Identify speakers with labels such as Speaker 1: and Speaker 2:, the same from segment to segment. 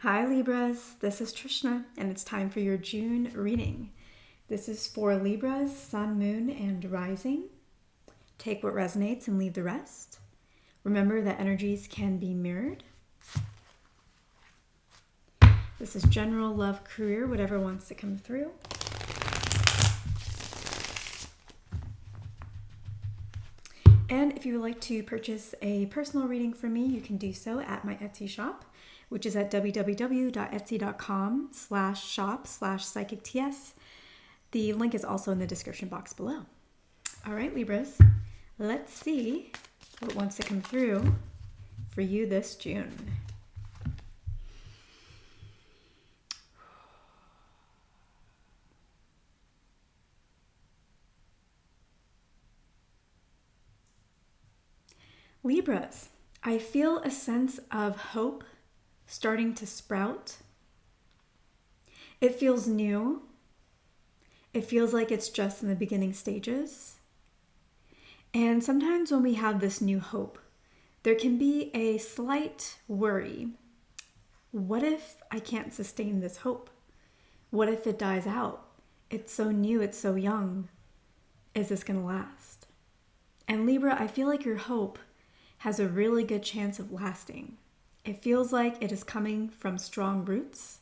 Speaker 1: Hi Libras, this is Trishna and it's time for your June reading. This is for Libras, Sun, Moon, and Rising. Take what resonates and leave the rest. Remember that energies can be mirrored. This is general, love, career, whatever wants to come through. And if you would like to purchase a personal reading from me, you can do so at my Etsy shop, which is at www.etsy.com/shop/psychicts. The link is also in the description box below. All right, Libras, let's see what wants to come through for you this June. Libras, I feel a sense of hope starting to sprout. It feels new. It feels like it's just in the beginning stages. And sometimes when we have this new hope, there can be a slight worry. What if I can't sustain this hope? What if it dies out? It's so new, it's so young. Is this going to last? And Libra, I feel like your hope has a really good chance of lasting. It feels like it is coming from strong roots.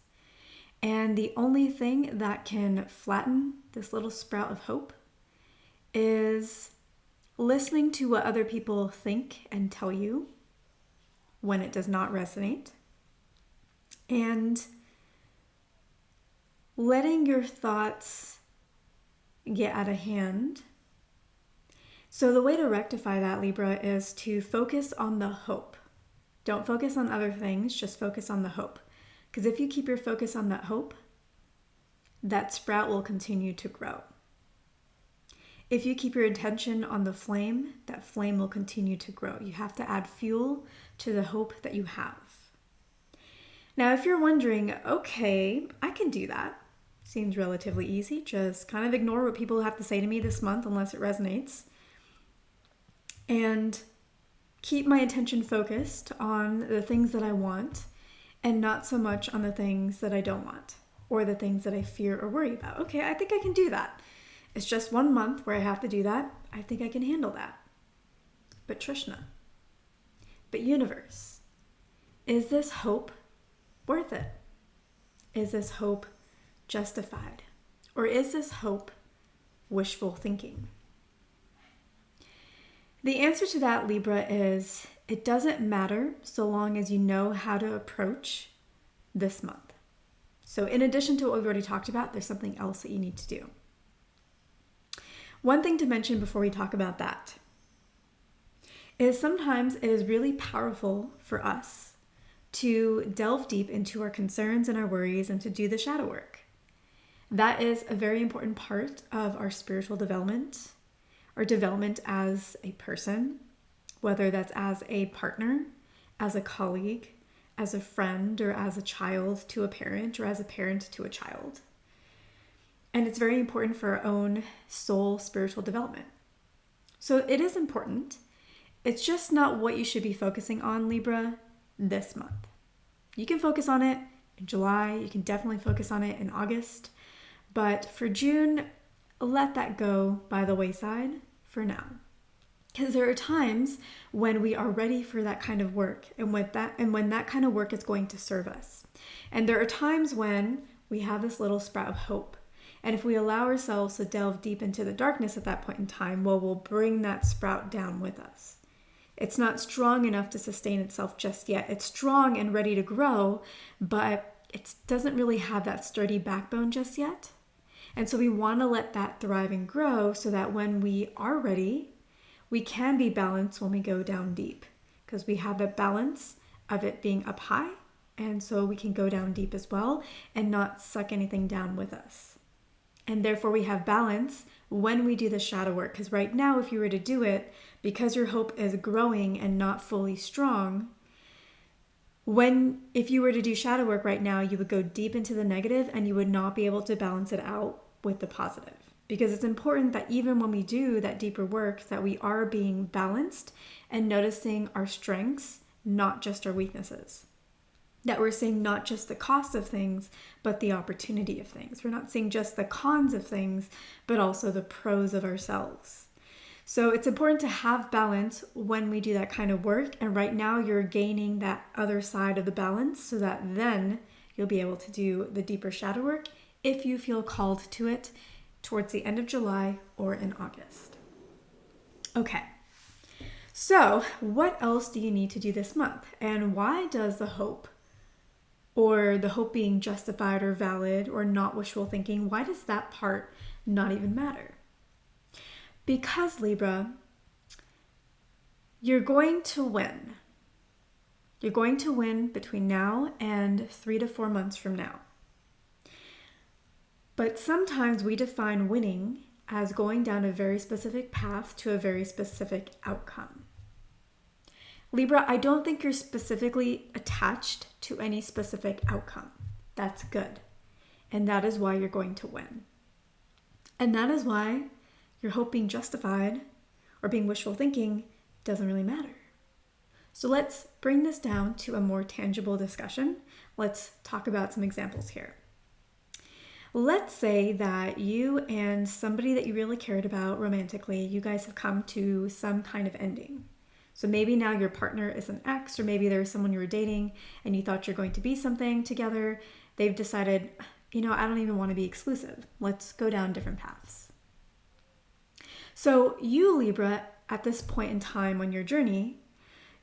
Speaker 1: And the only thing that can flatten this little sprout of hope is listening to what other people think and tell you when it does not resonate, and letting your thoughts get out of hand. So the way to rectify that, Libra, is to focus on the hope. Don't focus on other things, just focus on the hope. Because if you keep your focus on that hope, that sprout will continue to grow. If you keep your attention on the flame, that flame will continue to grow. You have to add fuel to the hope that you have. Now, if you're wondering, okay, I can do that. Seems relatively easy. Just kind of ignore what people have to say to me this month unless it resonates. And keep my attention focused on the things that I want and not so much on the things that I don't want or the things that I fear or worry about. Okay, I think I can do that. It's just 1 month where I have to do that. I think I can handle that. But Trishna, but universe, is this hope worth it? Is this hope justified? Or is this hope wishful thinking? The answer to that, Libra, is it doesn't matter so long as you know how to approach this month. So in addition to what we've already talked about, there's something else that you need to do. One thing to mention before we talk about that is sometimes it is really powerful for us to delve deep into our concerns and our worries and to do the shadow work. That is a very important part of our spiritual development, or development as a person, whether that's as a partner, as a colleague, as a friend, or as a child to a parent, or as a parent to a child. And it's very important for our own soul spiritual development. So it is important. It's just not what you should be focusing on, Libra, this month. You can focus on it in July. You can definitely focus on it in August. But for June, let that go by the wayside for now. Because there are times when we are ready for that kind of work and when that kind of work is going to serve us. And there are times when we have this little sprout of hope. And if we allow ourselves to delve deep into the darkness at that point in time, well, we'll bring that sprout down with us. It's not strong enough to sustain itself just yet. It's strong and ready to grow, but it doesn't really have that sturdy backbone just yet. And so we want to let that thrive and grow so that when we are ready, we can be balanced when we go down deep, because we have the balance of it being up high. And so we can go down deep as well and not suck anything down with us. And therefore we have balance when we do the shadow work. Because right now, if you were to do it, because your hope is growing and not fully strong, if you were to do shadow work right now, you would go deep into the negative and you would not be able to balance it out with the positive. Because it's important that even when we do that deeper work, that we are being balanced and noticing our strengths, not just our weaknesses. that we're seeing not just the cost of things, but the opportunity of things. We're not seeing just the cons of things, but also the pros of ourselves. So it's important to have balance when we do that kind of work. And right now you're gaining that other side of the balance so that then you'll be able to do the deeper shadow work if you feel called to it towards the end of July or in August. Okay. So what else do you need to do this month? And why does the hope, or the hope being justified or valid or not wishful thinking, why does that part not even matter? Because Libra, you're going to win. You're going to win between now and 3 to 4 months from now. But sometimes we define winning as going down a very specific path to a very specific outcome. Libra, I don't think you're specifically attached to any specific outcome. That's good. And that is why you're going to win. And that is why your hope being justified or being wishful thinking doesn't really matter. So let's bring this down to a more tangible discussion. Let's talk about some examples here. Let's say that you and somebody that you really cared about romantically, you guys have come to some kind of ending. So maybe now your partner is an ex, or maybe there's someone you were dating and you thought you're going to be something together. They've decided, I don't even want to be exclusive. Let's go down different paths. So you, Libra, at this point in time on your journey,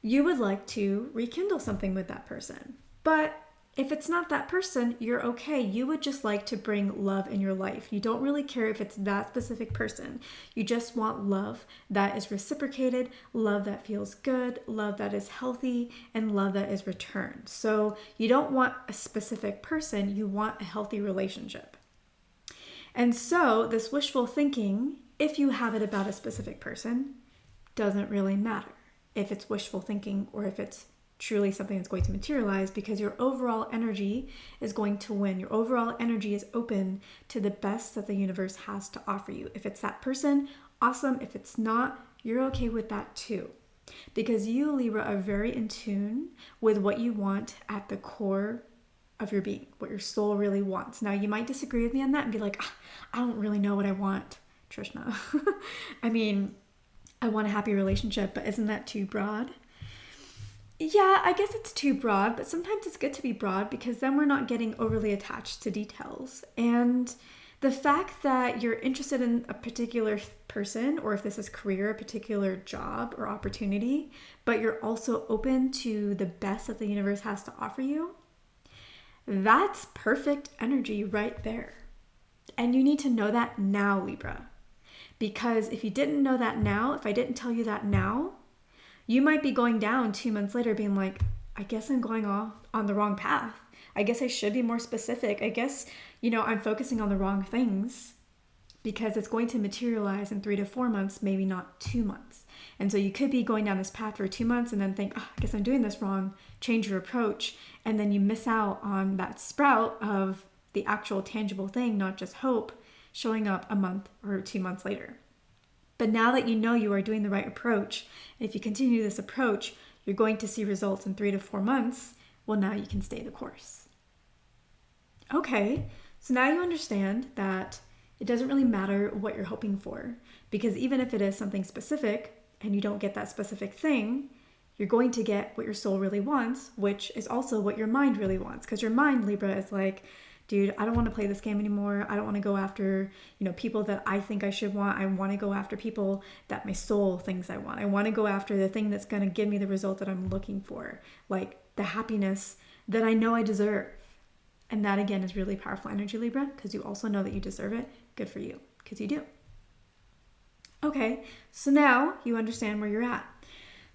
Speaker 1: you would like to rekindle something with that person. But if it's not that person, you're okay. You would just like to bring love in your life. You don't really care if it's that specific person. You just want love that is reciprocated, love that feels good, love that is healthy, and love that is returned. So you don't want a specific person, you want a healthy relationship. And so this wishful thinking, if you have it about a specific person, doesn't really matter if it's wishful thinking or if it's truly something that's going to materialize, because your overall energy is going to win. Your overall energy is open to the best that the universe has to offer you. If it's that person, awesome. If it's not, you're okay with that too. Because you, Libra, are very in tune with what you want at the core of your being, what your soul really wants. Now, you might disagree with me on that and be like, I don't really know what I want, Trishna. I mean, I want a happy relationship, but isn't that too broad? Yeah, I guess it's too broad, but sometimes it's good to be broad because then we're not getting overly attached to details. And the fact that you're interested in a particular person, or if this is career, a particular job or opportunity, but you're also open to the best that the universe has to offer you, that's perfect energy right there. And you need to know that now, Libra. Because if you didn't know that now, if I didn't tell you that now, you might be going down 2 months later being like, I guess I'm going off on the wrong path. I guess I should be more specific. I guess, I'm focusing on the wrong things, because it's going to materialize in 3 to 4 months, maybe not 2 months. And so you could be going down this path for 2 months and then think, I guess I'm doing this wrong, change your approach. And then you miss out on that sprout of the actual tangible thing, not just hope, showing up a month or 2 months later. But now that you know you are doing the right approach, and if you continue this approach, you're going to see results in 3 to 4 months, well, now you can stay the course. Okay, so now you understand that it doesn't really matter what you're hoping for, because even if it is something specific and you don't get that specific thing, you're going to get what your soul really wants, which is also what your mind really wants. Because your mind, Libra, is like, dude, I don't want to play this game anymore. I don't want to go after, people that I think I should want. I want to go after people that my soul thinks I want. I want to go after the thing that's going to give me the result that I'm looking for, like the happiness that I know I deserve. And that, again, is really powerful energy, Libra, because you also know that you deserve it. Good for you, because you do. Okay, so now you understand where you're at.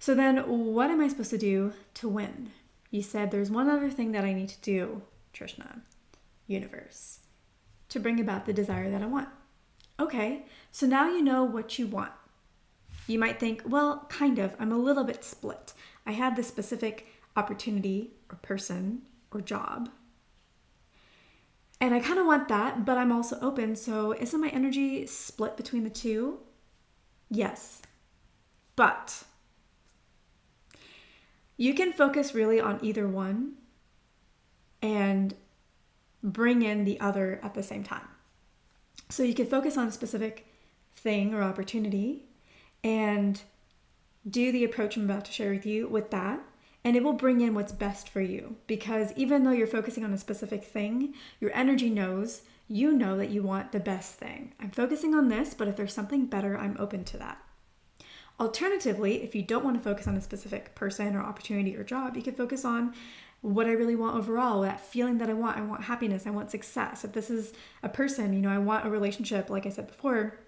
Speaker 1: So then what am I supposed to do to win? You said there's one other thing that I need to do, Trishna. Universe, to bring about the desire that I want. Okay, so now you know what you want. You might think, well, kind of, I'm a little bit split. I had this specific opportunity or person or job, and I kind of want that, but I'm also open. So isn't my energy split between the two? Yes, but you can focus really on either one, and bring in the other at the same time. So you can focus on a specific thing or opportunity and do the approach I'm about to share with you with that, and it will bring in what's best for you. Because even though you're focusing on a specific thing, your energy knows, you know that you want the best thing. I'm focusing on this, but if there's something better, I'm open to that. Alternatively, if you don't want to focus on a specific person or opportunity or job, you can focus on what I really want overall, that feeling that I want. I want happiness, I want success. If this is a person, I want a relationship, like I said before,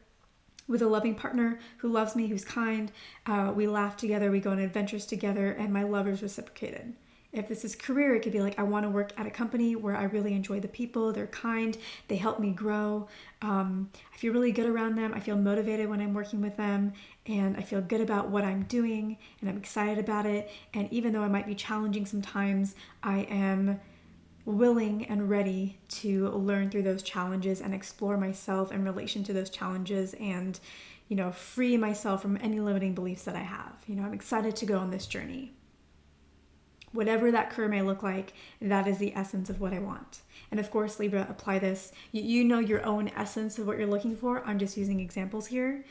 Speaker 1: with a loving partner who loves me, who's kind. We laugh together, we go on adventures together, and my love is reciprocated. If this is career, it could be like, I want to work at a company where I really enjoy the people, they're kind, they help me grow. I feel really good around them. I feel motivated when I'm working with them, and I feel good about what I'm doing, and I'm excited about it. And even though it might be challenging sometimes, I am willing and ready to learn through those challenges and explore myself in relation to those challenges and, free myself from any limiting beliefs that I have. I'm excited to go on this journey. Whatever that career may look like, that is the essence of what I want. And of course, Libra, apply this. You know your own essence of what you're looking for. I'm just using examples here.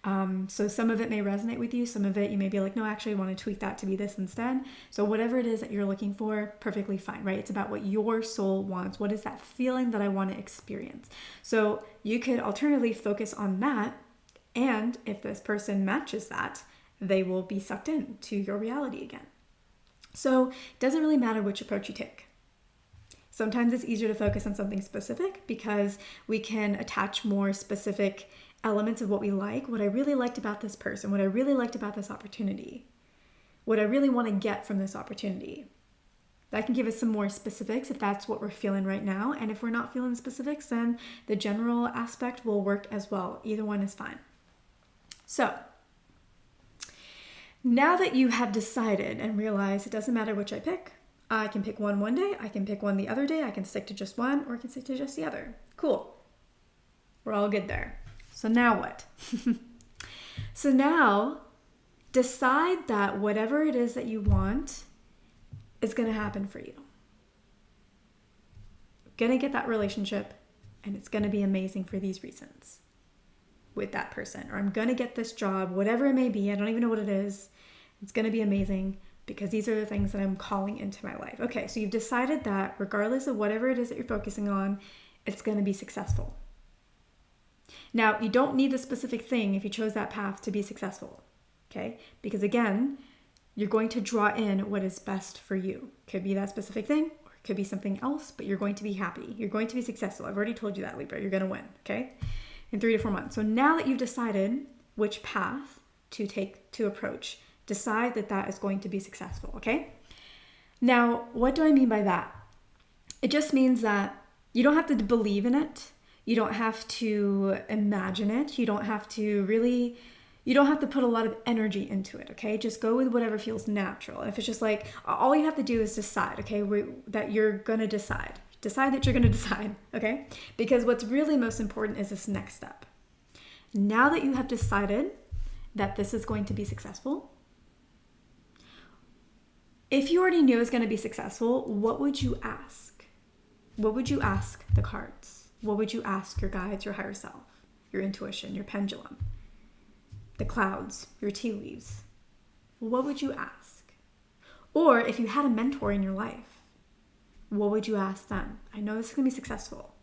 Speaker 1: So some of it may resonate with you. Some of it you may be like, no, actually I want to tweak that to be this instead. So whatever it is that you're looking for, perfectly fine, right? It's about what your soul wants. What is that feeling that I want to experience? So you could alternatively focus on that. And if this person matches that, they will be sucked in to your reality again. So it doesn't really matter which approach you take. Sometimes it's easier to focus on something specific because we can attach more specific elements of what we like, what I really liked about this person, what I really liked about this opportunity, what I really want to get from this opportunity. That can give us some more specifics if that's what we're feeling right now. And if we're not feeling specifics, then the general aspect will work as well. Either one is fine. So now that you have decided and realized it doesn't matter which I pick, I can pick one day, I can pick one the other day, I can stick to just one, or I can stick to just the other. Cool. We're all good there. So now what? So now decide that whatever it is that you want is going to happen for you. You're going to get that relationship, and it's going to be amazing for these reasons with that person. Or I'm going to get this job, whatever it may be. I don't even know what it is. It's going to be amazing because these are the things that I'm calling into my life. Okay, so you've decided that regardless of whatever it is that you're focusing on, it's going to be successful. Now, you don't need the specific thing if you chose that path to be successful, okay? Because again, you're going to draw in what is best for you. Could be that specific thing, or it could be something else, but you're going to be happy. You're going to be successful. I've already told you that, Libra. You're going to win, okay? In 3 to 4 months. So now that you've decided which path to take, to approach, decide that that is going to be successful, okay? Now, what do I mean by that? It just means that you don't have to believe in it. You don't have to imagine it. You don't have to put a lot of energy into it, okay? Just go with whatever feels natural. If it's just like, all you have to do is decide, okay, that you're going to decide. Decide that you're going to decide, okay? Because what's really most important is this next step. Now that you have decided that this is going to be successful, if you already knew it's going to be successful, what would you ask? What would you ask the cards? What would you ask your guides, your higher self, your intuition, your pendulum, the clouds, your tea leaves? What would you ask? Or if you had a mentor in your life, what would you ask them? I know this is going to be successful.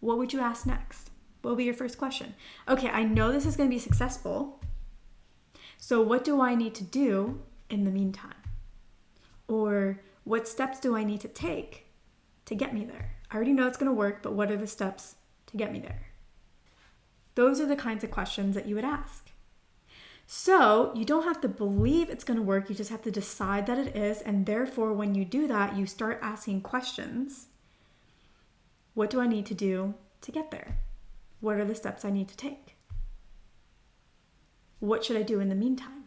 Speaker 1: What would you ask next? What would be your first question? Okay, I know this is going to be successful. So what do I need to do in the meantime? Or what steps do I need to take to get me there? I already know it's going to work, but what are the steps to get me there? Those are the kinds of questions that you would ask. So you don't have to believe it's going to work. You just have to decide that it is. And therefore, when you do that, you start asking questions. What do I need to do to get there? What are the steps I need to take? What should I do in the meantime?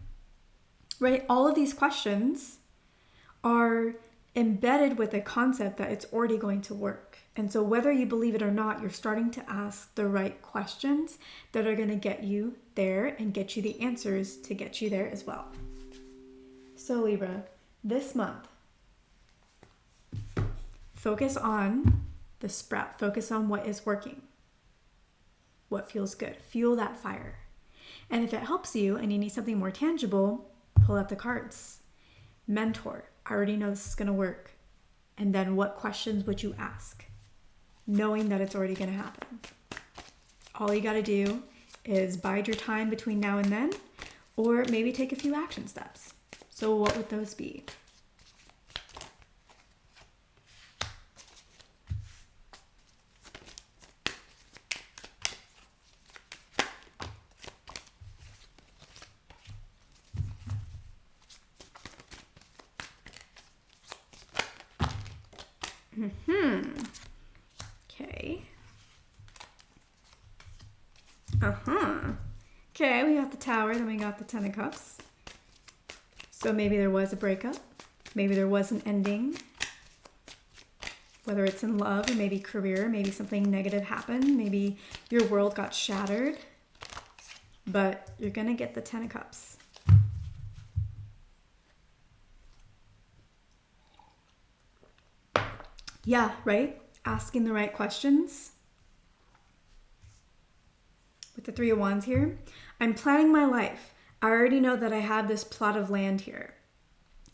Speaker 1: Right? All of these questions are embedded with a concept that it's already going to work. And so whether you believe it or not, you're starting to ask the right questions that are going to get you there and get you the answers to get you there as well. So Libra, this month, Focus on the sprout. Focus on what is working, what feels good. Fuel that fire. And if it helps you and you need something more tangible, pull out the cards. Mentor. I already know this is going to work. And then what questions would you ask, knowing that it's already going to happen? All you got to do is bide your time between now and then, or maybe take a few action steps. So what would those be? Okay. Okay, we got the Tower, then we got the Ten of Cups. So maybe there was a breakup. Maybe there was an ending. Whether it's in love or maybe career, maybe something negative happened. Maybe your world got shattered. But you're going to get the Ten of Cups. Yeah, right? Asking the right questions. With the Three of Wands here, I'm planning my life. I already know that I have this plot of land here,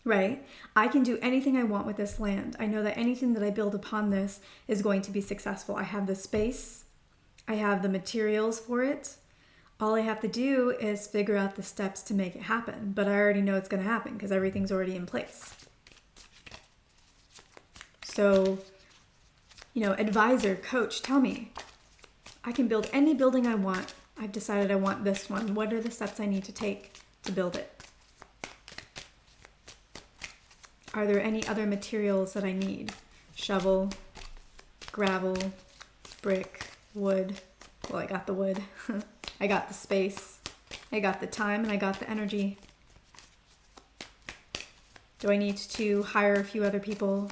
Speaker 1: right? I can do anything I want with this land. I know that anything that I build upon this is going to be successful. I have the space. I have the materials for it. All I have to do is figure out the steps to make it happen. But I already know it's going to happen because everything's already in place. So, advisor, coach, tell me. I can build any building I want. I've decided I want this one. What are the steps I need to take to build it? Are there any other materials that I need? Shovel, gravel, brick, wood. Well, I got the wood. I got the space. I got the time, and I got the energy. Do I need to hire a few other people?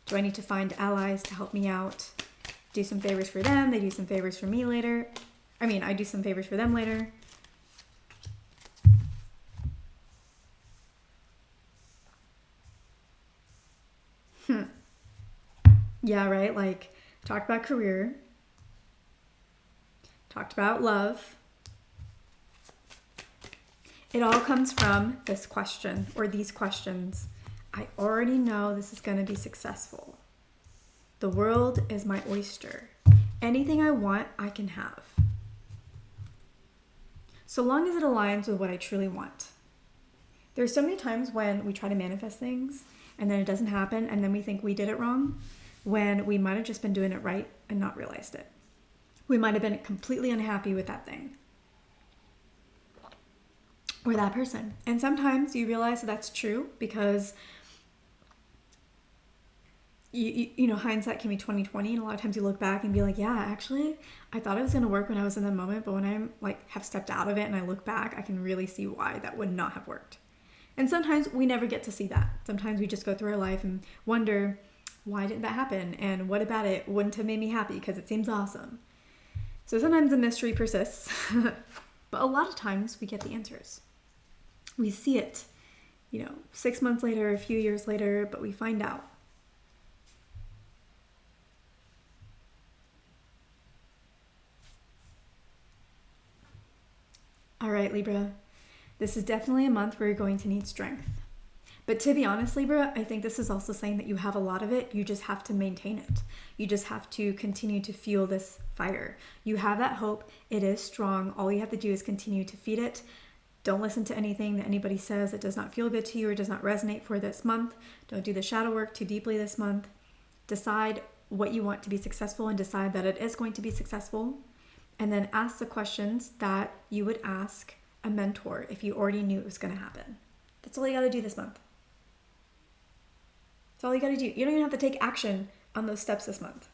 Speaker 1: Do I need to find allies to help me out? Do some favors for them. They do some favors for me later. I do some favors for them later. Yeah, right? Like, talked about career. Talked about love. It all comes from this question or these questions. I already know this is going to be successful. The world is my oyster. Anything I want, I can have. So long as it aligns with what I truly want. There's so many times when we try to manifest things and then it doesn't happen and then we think we did it wrong when we might have just been doing it right and not realized it. We might have been completely unhappy with that thing or that person. And sometimes you realize that that's true because hindsight can be 20/20, and a lot of times you look back and be like, yeah, actually, I thought it was going to work when I was in the moment, but when I have stepped out of it and I look back, I can really see why that would not have worked. And sometimes we never get to see that. Sometimes we just go through our life and wonder, why didn't that happen? And what about it wouldn't have made me happy because it seems awesome. So sometimes the mystery persists, but a lot of times we get the answers. We see it, 6 months later, a few years later, but we find out. All right, Libra, this is definitely a month where you're going to need strength. But to be honest, Libra, I think this is also saying that you have a lot of it. You just have to maintain it. You just have to continue to fuel this fire. You have that hope. It is strong. All you have to do is continue to feed it. Don't listen to anything that anybody says that does not feel good to you or does not resonate for this month. Don't do the shadow work too deeply this month. Decide what you want to be successful and decide that it is going to be successful. And then ask the questions that you would ask a mentor if you already knew it was going to happen. That's all you got to do this month. That's all you got to do. You don't even have to take action on those steps this month.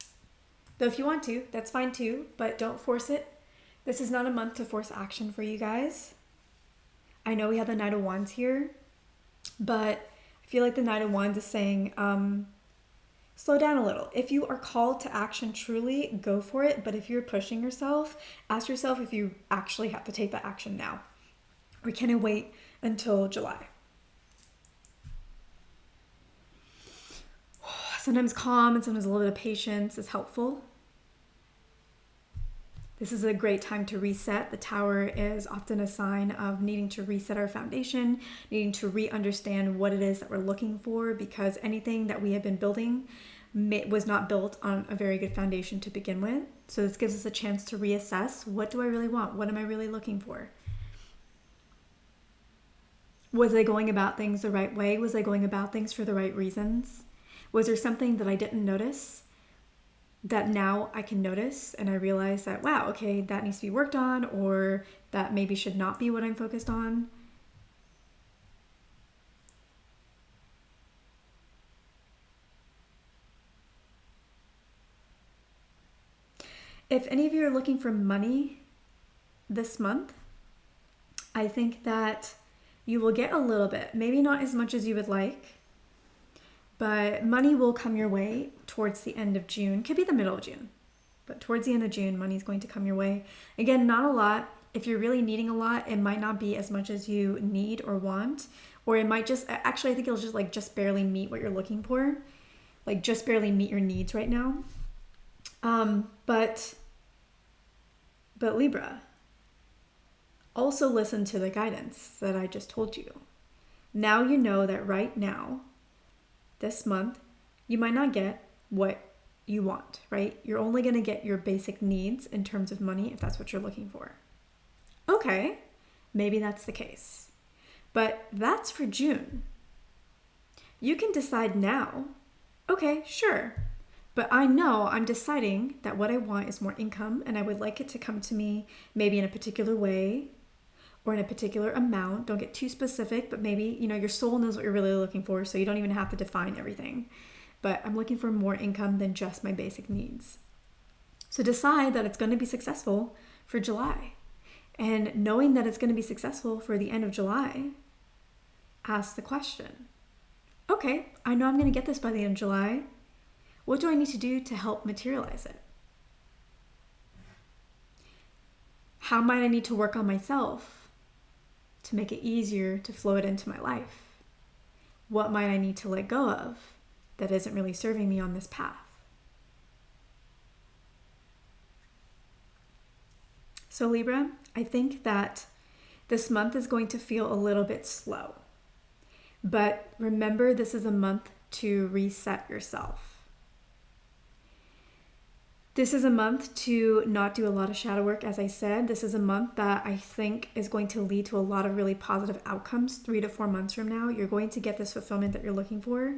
Speaker 1: Though if you want to, that's fine too, but don't force it. This is not a month to force action for you guys. I know we have the Knight of Wands here, but I feel like the Knight of Wands is saying, slow down a little. If you are called to action truly, go for it. But if you're pushing yourself, ask yourself if you actually have to take that action now. Or can it wait until July? Sometimes calm and sometimes a little bit of patience is helpful. This is a great time to reset. The Tower is often a sign of needing to reset our foundation, needing to re-understand what it is that we're looking for, because anything that we have been building was not built on a very good foundation to begin with. So this gives us a chance to reassess, what do I really want? What am I really looking for? Was I going about things the right way? Was I going about things for the right reasons? Was there something that I didn't notice that now I can notice, and I realize that, wow, okay, that needs to be worked on, or that maybe should not be what I'm focused on? If any of you are looking for money this month, I think that you will get a little bit, maybe not as much as you would like, but money will come your way towards the end of June. Could be the middle of June, but towards the end of June, money is going to come your way. Again, not a lot. If you're really needing a lot, it might not be as much as you need or want, or it might just, actually, I think it'll just barely meet what you're looking for, like just barely meet your needs right now. But Libra, also listen to the guidance that I just told you. Now you know that right now, this month, you might not get what you want, right? You're only going to get your basic needs in terms of money if that's what you're looking for. Okay, maybe that's the case. But that's for June. You can decide now, okay, sure. But I know I'm deciding that what I want is more income, and I would like it to come to me maybe in a particular way or in a particular amount. Don't get too specific, but maybe, your soul knows what you're really looking for, so you don't even have to define everything. But I'm looking for more income than just my basic needs. So decide that it's going to be successful for July. And knowing that it's going to be successful for the end of July, ask the question, okay, I know I'm going to get this by the end of July. What do I need to do to help materialize it? How might I need to work on myself to make it easier to flow it into my life? What might I need to let go of that isn't really serving me on this path? So Libra, I think that this month is going to feel a little bit slow. But remember, this is a month to reset yourself. This is a month to not do a lot of shadow work, as I said. This is a month that I think is going to lead to a lot of really positive outcomes. 3 to 4 months from now, you're going to get this fulfillment that you're looking for.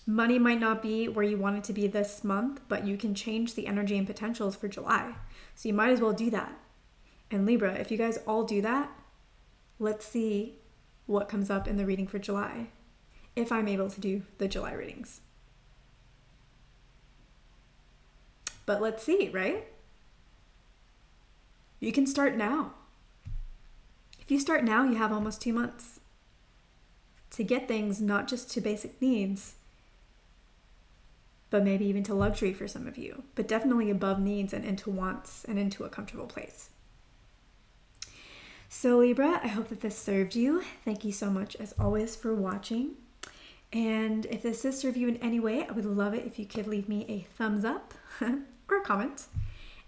Speaker 1: Money might not be where you want it to be this month, but you can change the energy and potentials for July. So you might as well do that. And Libra, if you guys all do that, let's see what comes up in the reading for July, if I'm able to do the July readings. But let's see, right? You can start now. If you start now, you have almost 2 months to get things not just to basic needs, but maybe even to luxury for some of you, but definitely above needs and into wants and into a comfortable place. So Libra, I hope that this served you. Thank you so much, as always, for watching. And if this has served you in any way, I would love it if you could leave me a thumbs up or a comment.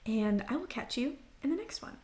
Speaker 1: And I will catch you in the next one.